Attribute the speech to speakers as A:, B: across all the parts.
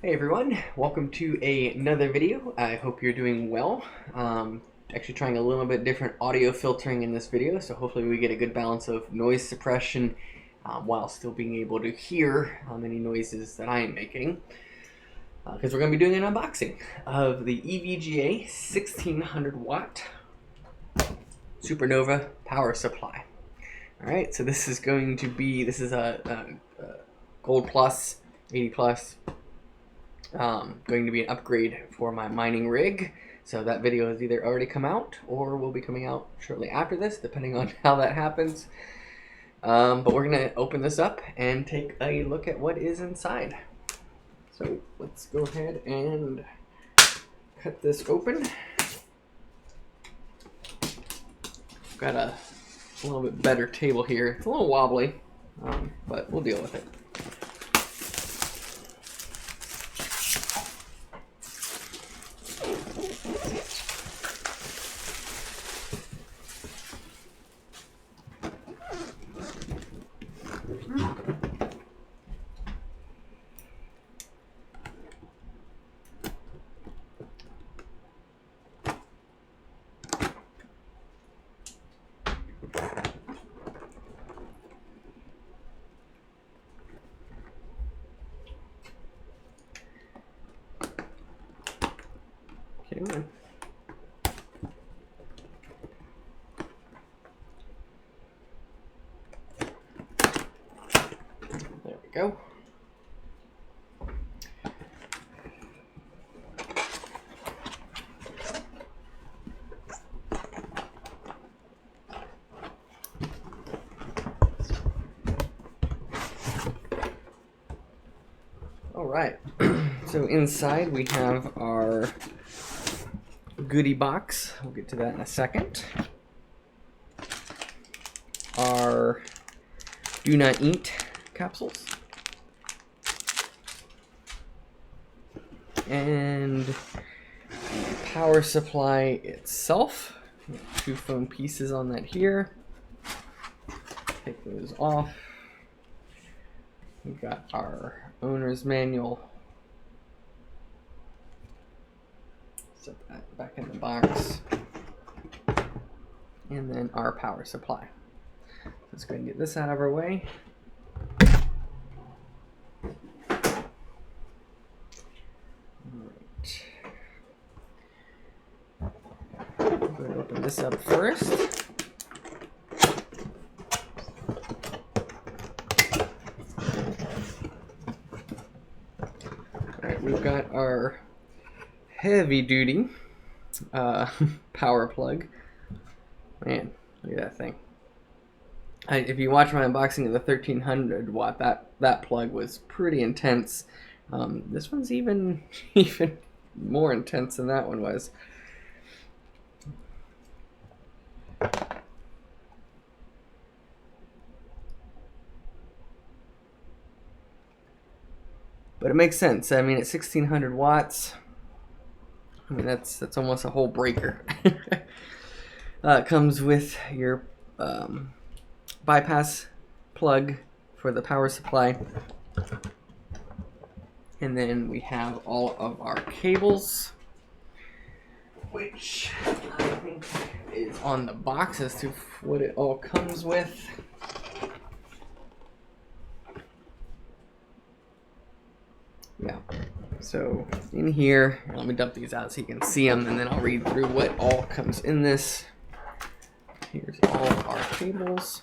A: Hey everyone, welcome to another video. I hope you're doing well. Actually trying a little bit different audio filtering in this video, so hopefully we get a good balance of noise suppression while still being able to hear any noises that I am making. Because we're going to be doing an unboxing of the EVGA 1600 watt Supernova power supply. Alright, so this is going to be, this is a Gold Plus, 80 Plus. Going to be an upgrade for my mining rig, so that video has either already come out or will be coming out shortly after this, depending on how that happens. But we're going to open this up and take a look at what is inside. So let's go ahead and cut this open. I've got a little bit better table here. It's a little wobbly, but we'll deal with it. Okay, there we go. All right, so inside we have our goodie box. We'll get to that in a second. Our do not eat capsules. And the power supply itself. Two foam pieces on that here. Take those off. We've got our owner's manual. Set that back in the box. And then our power supply. Let's go ahead and get this out of our way. Alright. Go ahead and open this up first. Alright, we've got our heavy duty power plug. Man, look at that thing. If you watch my unboxing of the 1300 watt, that plug was pretty intense. This one's even more intense than that one was. But it makes sense. I mean, at 1600 watts, I mean that's almost a whole breaker. It comes with your bypass plug for the power supply, and then we have all of our cables, which I think is on the box as to what it all comes with. Yeah, so in here, let me dump these out so you can see them, and then I'll read through what all comes in this. Here's all of our cables.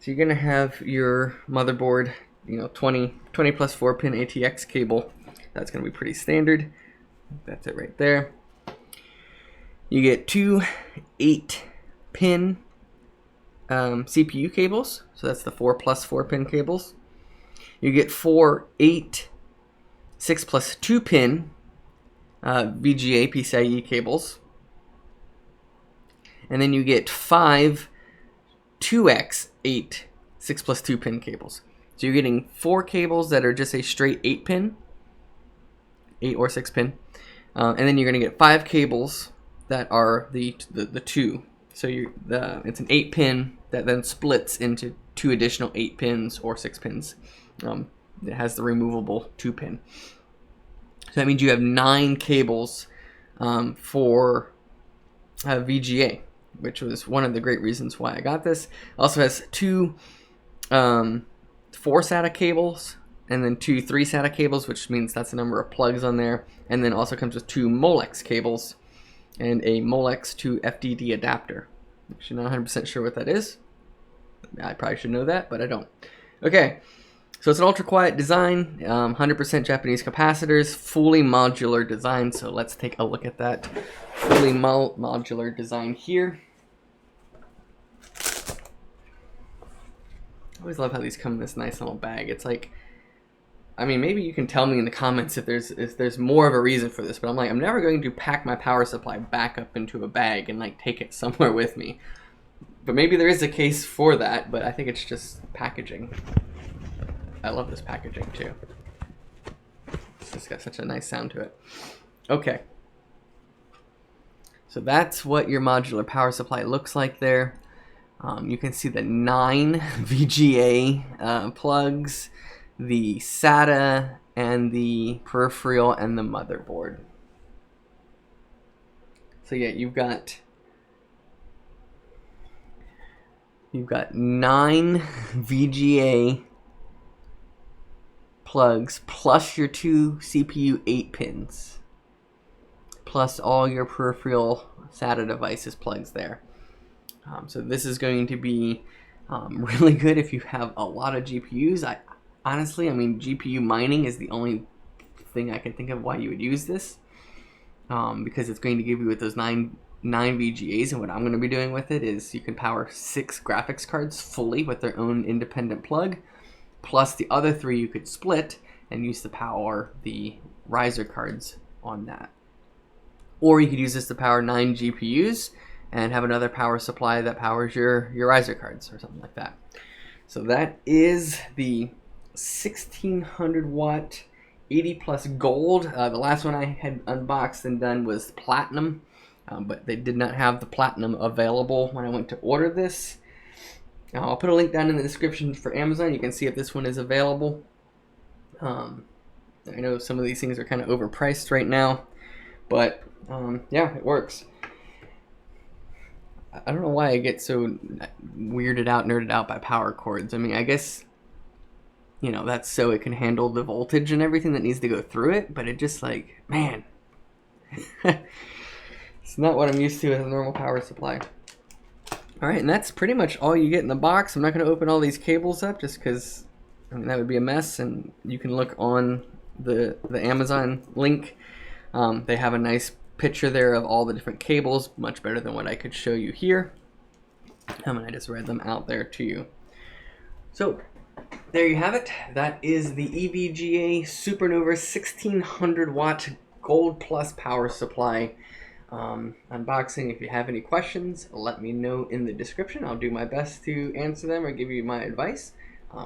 A: So you're gonna have your motherboard, 20 plus 4-pin ATX cable. That's gonna be pretty standard. That's it right there. You get two 8-pin CPU cables, so that's the 4 plus 4-pin cables. You get 4 6 plus 2-pin VGA PCIe cables, and then you get 5 2x 8 6 plus 2-pin cables. So you're getting 4 cables that are just a straight 8-pin, 8 or 6-pin, and then you're going to get 5 cables that are the 2 So it's an 8-pin that then splits into 2 additional 8 pins or 6 pins. It has the removable 2-pin. So that means you have 9 cables for VGA, which was one of the great reasons why I got this. It also has 2 4 SATA cables and then 2 3 SATA cables, which means that's the number of plugs on there. And then also comes with 2 Molex cables and a Molex to FDD adapter. I'm actually not 100% sure what that is. I probably should know that, but I don't. Okay, so it's an ultra quiet design, 100% Japanese capacitors, fully modular design. So let's take a look at that fully modular design here. I always love how these come in this nice little bag. It's like, I mean, maybe you can tell me in the comments if there's more of a reason for this, but I'm never going to pack my power supply back up into a bag and like take it somewhere with me. But maybe there is a case for that, but I think it's just packaging. I love this packaging too. It's just got such a nice sound to it. Okay. So that's what your modular power supply looks like there. You can see the 9 VGA plugs, the SATA, and the peripheral, and the motherboard. So yeah, you've got 9 VGA plugs plus your 2 CPU 8 pins, plus all your peripheral SATA devices plugs there. So this is going to be really good if you have a lot of GPUs. Honestly, I mean, GPU mining is the only thing I can think of why you would use this, because it's going to give you with those 9 VGAs, and what I'm going to be doing with it is you can power 6 graphics cards fully with their own independent plug, plus the other 3 you could split and use to power the riser cards on that. Or you could use this to power 9 GPUs and have another power supply that powers your riser cards or something like that. So that is the 1600 watt 80 plus gold. The last one I had unboxed and done was platinum, but they did not have the platinum available when I went to order this. I'll put a link down in the description for Amazon. You can see if this one is available. I know some of these things are kind of overpriced right now, but yeah, it works. I don't know why I get so nerded out by power cords. I mean, I guess, you know, that's so it can handle the voltage and everything that needs to go through it, but it just like, man, it's not what I'm used to with a normal power supply. All right, and that's pretty much all you get in the box. I'm not going to open all these cables up just because, I mean, that would be a mess, and you can look on the Amazon link. They have a nice picture there of all the different cables, much better than what I could show you here. And I just read them out there to you. So there you have it. That is the EVGA Supernova 1600 watt Gold Plus power supply unboxing. If you have any questions, let me know in the description. I'll do my best to answer them or give you my advice.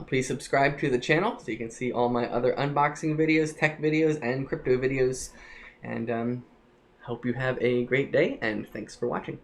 A: Please subscribe to the channel so you can see all my other unboxing videos, tech videos, and crypto videos. And hope you have a great day, and thanks for watching.